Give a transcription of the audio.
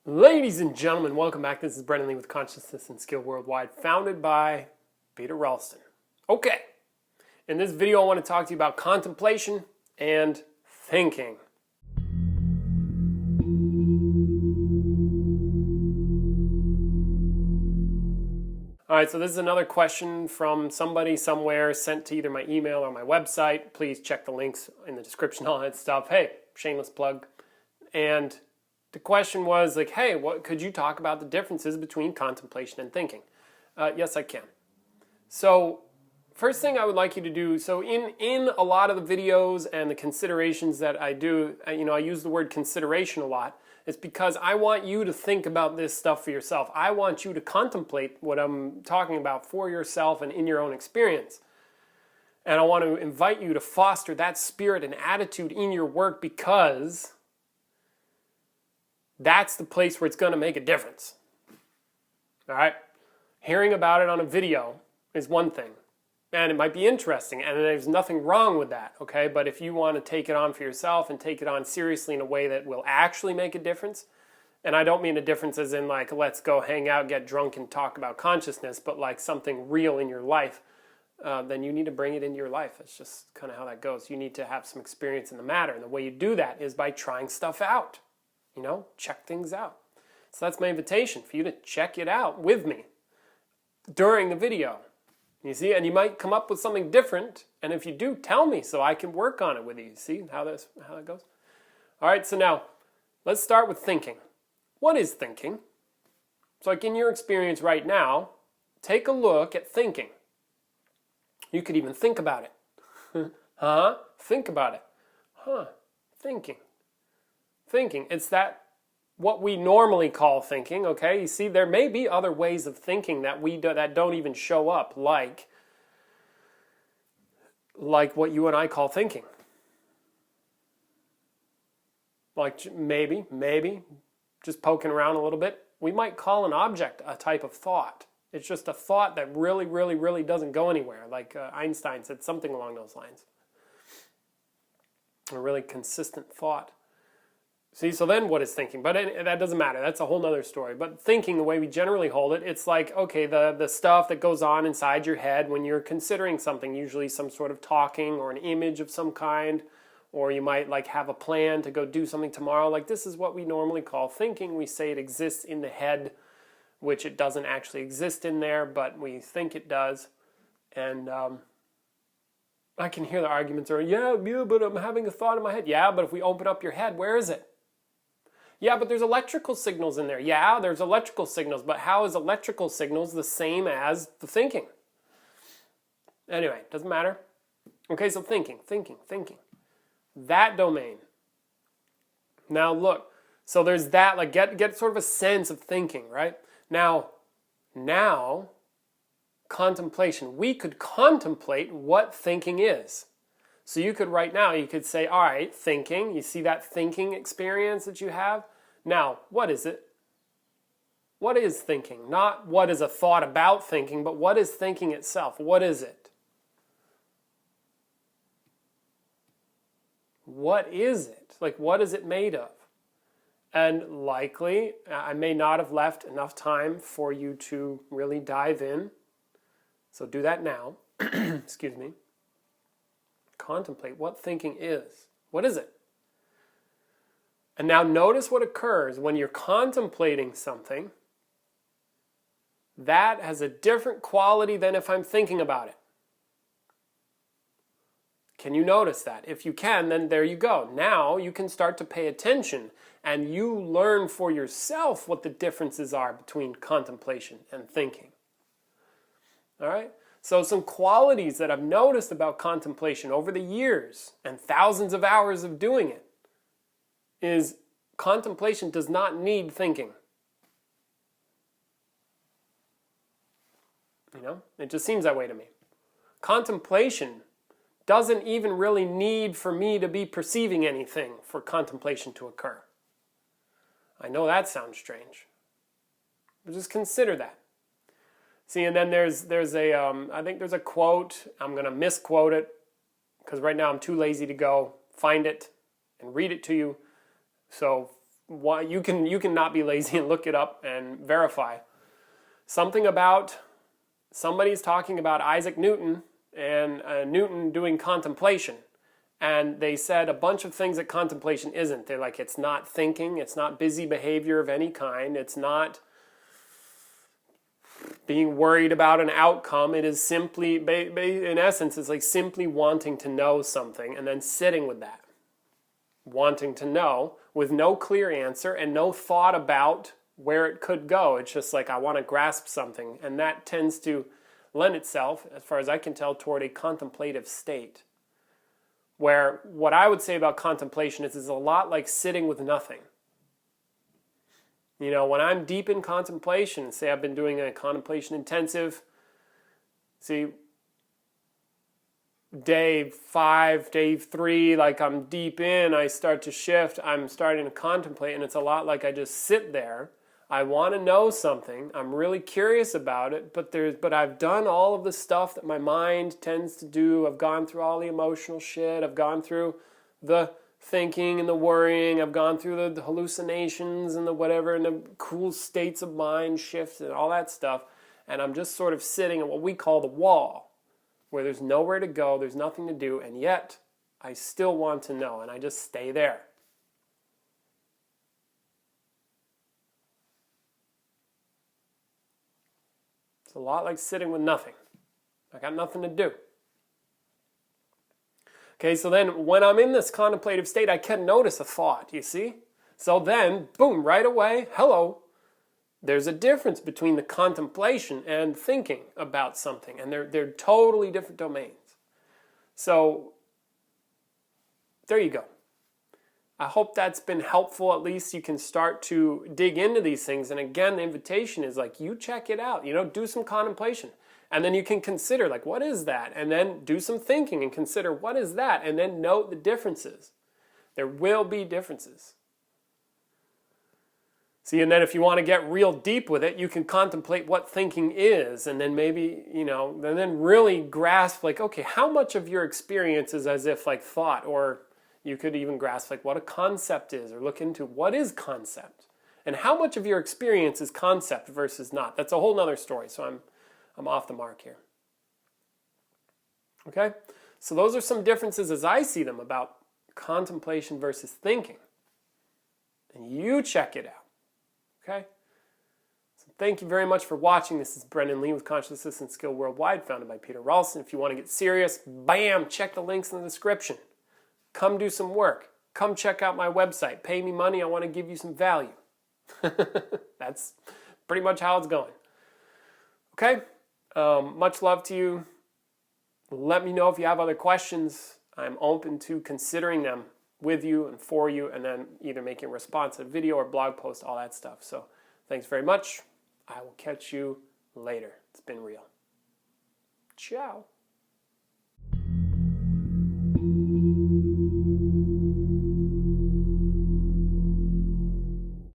Ladies and gentlemen, welcome back. This is Brendan Lee with Consciousness and Skill Worldwide, founded by Peter Ralston. Okay, in this video I want to talk to you about contemplation and thinking. Alright, so this is another question from somebody somewhere sent to either my email or my website. Please check the links in the description, all that stuff. Hey, shameless plug. And the question was like, hey, what could you talk about the differences between contemplation and thinking? Yes, I can. So first thing I would like you to do, so in a lot of the videos and the considerations that I do, I use the word consideration a lot. It's because I want you to think about this stuff for yourself. I want you to contemplate what I'm talking about for yourself and in your own experience. And I want to invite you to foster that spirit and attitude in your work because that's the place where it's going to make a difference. All right? Hearing about it on a video is one thing. And it might be interesting, and there's nothing wrong with that, okay? But if you want to take it on for yourself and take it on seriously in a way that will actually make a difference, and I don't mean a difference as in like, let's go hang out, get drunk, and talk about consciousness, but like something real in your life, then you need to bring it into your life. That's just kind of how that goes. You need to have some experience in the matter, and the way you do that is by trying stuff out. Check things out. So that's my invitation for you to check it out with me during the video. You see, and you might come up with something different, and if you do, tell me so I can work on it with you. See how that goes? All right, so now let's start with thinking. What is thinking? So like in your experience right now, take a look at thinking. You could even think about it. Think about it. Thinking. Thinking. It's that what we normally call thinking, okay? You see, there may be other ways of thinking that that don't even show up, like what you and I call thinking. Like maybe, just poking around a little bit, we might call an object a type of thought. It's just a thought that really doesn't go anywhere, like Einstein said something along those lines. A really consistent thought. See, so then what is thinking? But that doesn't matter. That's a whole other story. But thinking, the way we generally hold it, it's like, okay, the stuff that goes on inside your head when you're considering something, usually some sort of talking or an image of some kind, or you might like have a plan to go do something tomorrow. Like this is what we normally call thinking. We say it exists in the head, which it doesn't actually exist in there, but we think it does. And I can hear the arguments are, yeah, but I'm having a thought in my head. Yeah, but if we open up your head, where is it? Yeah, but there's electrical signals in there. Yeah, there's electrical signals, but how is electrical signals the same as the thinking? Anyway, doesn't matter. Okay, so thinking. That domain. Now look, so there's that, like get sort of a sense of thinking, right? Now, contemplation. We could contemplate what thinking is. So you could say, all right, thinking, you see that thinking experience that you have? Now, what is it? What is thinking? Not what is a thought about thinking, but what is thinking itself? What is it? What is it? Like, what is it made of? And likely, I may not have left enough time for you to really dive in. So do that now. Excuse me. Contemplate what thinking is. What is it? And now notice what occurs when you're contemplating something. That has a different quality than if I'm thinking about it. Can you notice that? If you can, then there you go. Now you can start to pay attention and you learn for yourself what the differences are between contemplation and thinking. All right? So some qualities that I've noticed about contemplation over the years and thousands of hours of doing it is contemplation does not need thinking. It just seems that way to me. Contemplation doesn't even really need for me to be perceiving anything for contemplation to occur. I know that sounds strange, but just consider that. See, and then there's I think there's a quote. I'm going to misquote it because right now I'm too lazy to go find it and read it to you. So why you can not be lazy and look it up and verify. Somebody's talking about Isaac Newton and Newton doing contemplation. And they said a bunch of things that contemplation isn't. They're like, it's not thinking, it's not busy behavior of any kind, it's not being worried about an outcome. It is simply, in essence, it's like simply wanting to know something and then sitting with that. Wanting to know with no clear answer and no thought about where it could go. It's just like, I want to grasp something. And that tends to lend itself, as far as I can tell, toward a contemplative state. Where what I would say about contemplation is a lot like sitting with nothing. You know, when I'm deep in contemplation, say I've been doing a contemplation intensive, see, day 5, day 3, like I'm deep in, I start to shift, I'm starting to contemplate, and it's a lot like I just sit there. I want to know something, I'm really curious about it, but I've done all of the stuff that my mind tends to do. I've gone through all the emotional shit, I've gone through the thinking and the worrying, I've gone through the hallucinations and the whatever, and the cool states of mind shifts and all that stuff, and I'm just sort of sitting at what we call the wall, where there's nowhere to go, there's nothing to do, and yet I still want to know, and I just stay there. It's a lot like sitting with nothing. I got nothing to do. Okay, so then when I'm in this contemplative state, I can notice a thought, you see? So then, boom, right away, hello. There's a difference between the contemplation and thinking about something, and they're totally different domains. So, there you go. I hope that's been helpful. At least you can start to dig into these things. And again, the invitation is like, you check it out, do some contemplation. And then you can consider, like, what is that? And then do some thinking and consider, what is that? And then note the differences. There will be differences. See, and then if you want to get real deep with it, you can contemplate what thinking is, and then maybe, and then really grasp, like, okay, how much of your experience is as if like thought, or you could even grasp like what a concept is, or look into what is concept, and how much of your experience is concept versus not. That's a whole nother story, so I'm off the mark here. Okay? So those are some differences as I see them about contemplation versus thinking. And you check it out. Okay? So thank you very much for watching. This is Brendan Lee with Consciousness and Skill Worldwide, founded by Peter Ralston. If you want to get serious, bam, check the links in the description. Come do some work. Come check out my website. Pay me money. I want to give you some value. That's pretty much how it's going. Okay? Much love to you. Let me know if you have other questions. I'm open to considering them with you and for you, and then either making a response, a video or blog post, all that stuff. So thanks very much. I will catch you later. It's been real. Ciao.